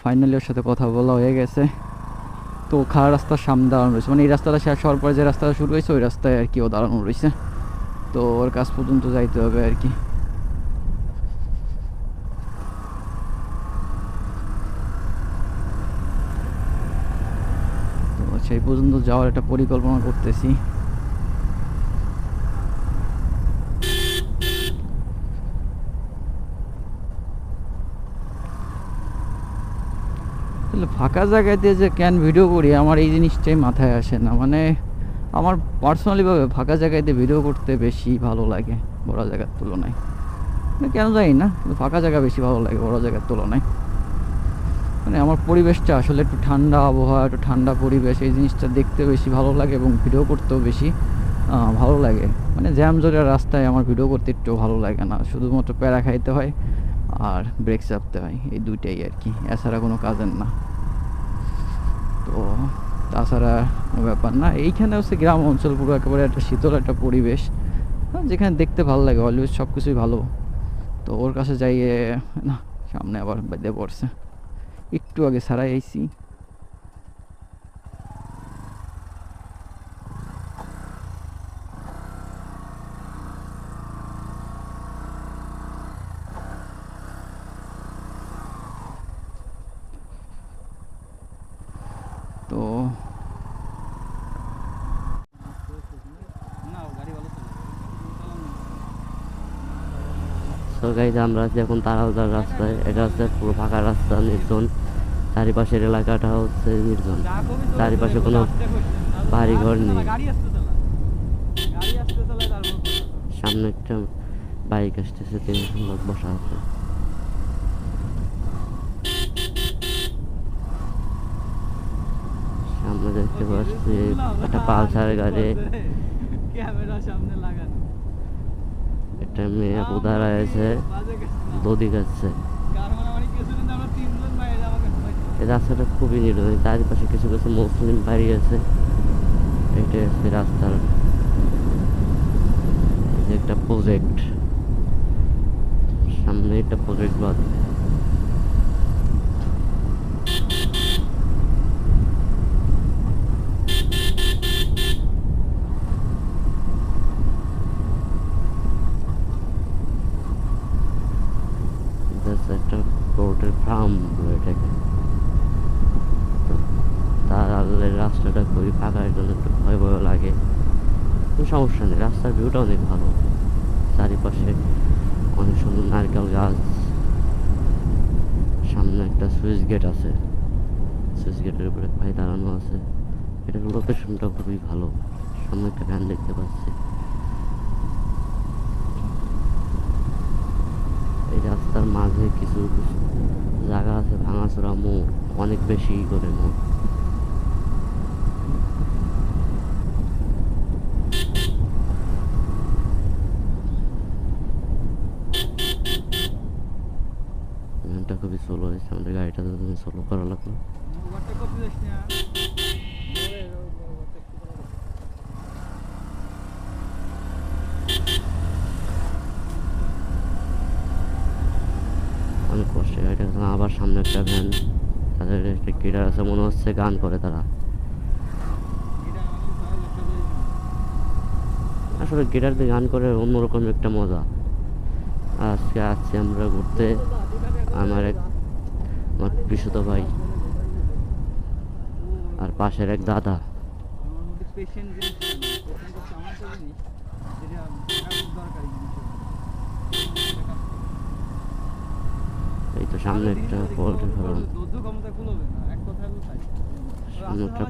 Finally ওর সাথে কথা বলা হয়ে গেছে। তো খারাপ রাস্তার সামনে দাঁড়ানো রয়েছে, মানে এই রাস্তাটা শেষ হওয়ার পরে যে রাস্তাটা শুরু হয়েছে ওই রাস্তায় আর কি ও দাঁড়ানো রয়েছে। তো ওর কাছ পর্যন্ত যাইতে হবে আর কি। তো সেই পর্যন্ত যাওয়ার একটা পরিকল্পনা করতেছি। ফাঁকা জায়গায় দিয়ে যে কেন ভিডিও করি আমার এই জিনিসটাই মাথায় আসে না। মানে আমার পার্সোনালিভাবে ফাঁকা জায়গায় দিয়ে ভিডিও করতে বেশি ভালো লাগে বড় জায়গার তুলনায়। মানে কেন জানি না, কিন্তু ফাঁকা জায়গা বেশি ভালো লাগে বড় জায়গার তুলনায়। মানে আমার পরিবেশটা আসলে একটু ঠান্ডা আবহাওয়া, একটু ঠান্ডা পরিবেশ, এই জিনিসটা দেখতে বেশি ভালো লাগে এবং ভিডিও করতেও বেশি ভালো লাগে। মানে জ্যাম জটের রাস্তায় আমার ভিডিও করতে একটু ভালো লাগে না, শুধুমাত্র প্যারা খাইতে হয় আর ব্রেক চাপতে হয়, এই দুইটাই আর কি, এছাড়া কোনো কাজের না। তো তাছাড়া কোনো ব্যাপার না। এইখানে হচ্ছে গ্রাম অঞ্চল, পুরো একেবারে একটা শীতল একটা পরিবেশ, যেখানে দেখতে ভালো লাগে, অলওয়েজ সব কিছুই ভালো। তো ওর কাছে যাইয়ে না, সামনে আবার বেঁধে পড়ছে, একটু আগে ছাড়াই আইছি। তো গাইজ আমরা আছি এখন তারাউদার রাস্তায়। এটা হচ্ছে পুরো ফাঁকা রাস্তা, নির্জন। চারিপাশের এলাকাটা হচ্ছে নির্জন, চারিপাশে কোনো বাড়ি ঘর নেই। সামনে একটা বাইক আসতেছে, 3 লোক বসা আছে। সামনে দেখতে পাচ্ছি একটা পালসার গাড়ি, একটা মেয়ে দাঁড়ায় আছে, দধি খাচ্ছে। এই রাস্তাটা খুবই নির্জন, চারিপাশে কিছু কিছু মুসলিম বাড়ি আছে। এটা হচ্ছে রাস্তার একটা প্রজেক্ট, সামনে একটা প্রজেক্ট বাদ। একটা পোল্ট্রি ফার্ম এটাকে। তার রাস্তাটা খুবই ফাঁকার জন্য একটু ভয় ভয় লাগে, কোনো সমস্যা নেই। রাস্তার ভিউটা অনেক ভালো, চারিপাশে অনেক সুন্দর নারকেল গাছ। সামনে একটা সুইচ গেট আছে, সুইচ গেটের উপরে ভাই দাঁড়ানো আছে। এটার লোকেশনটা খুবই ভালো। সামনে একটা ভ্যান দেখতে পাচ্ছি। এই রাস্তার মাঝে কিছু কিছু জায়গা আছে ভাঙাচোরা মোড়, অনেক বেশি করে মোড়। ভ্যানটা খুবই স্লো হয়েছে, আমাদের গাড়িটা তো স্লো করা লাগলো। অনেক কষ্টে গাড়িটা, আবার সামনে একটা ভ্যান, তাদের একটা গিটার আছে, মনে হচ্ছে গান করে তারা। আসলে গিটার দিয়ে গান করে অন্যরকম একটা মজা। আজকে আসছি আমরা ঘুরতে, আমার বিশুদ্ধ ভাই আর পাশের এক দাদা। এই তো সামনে একটা পোল্ট্রি ফার্ম, সামনে একটা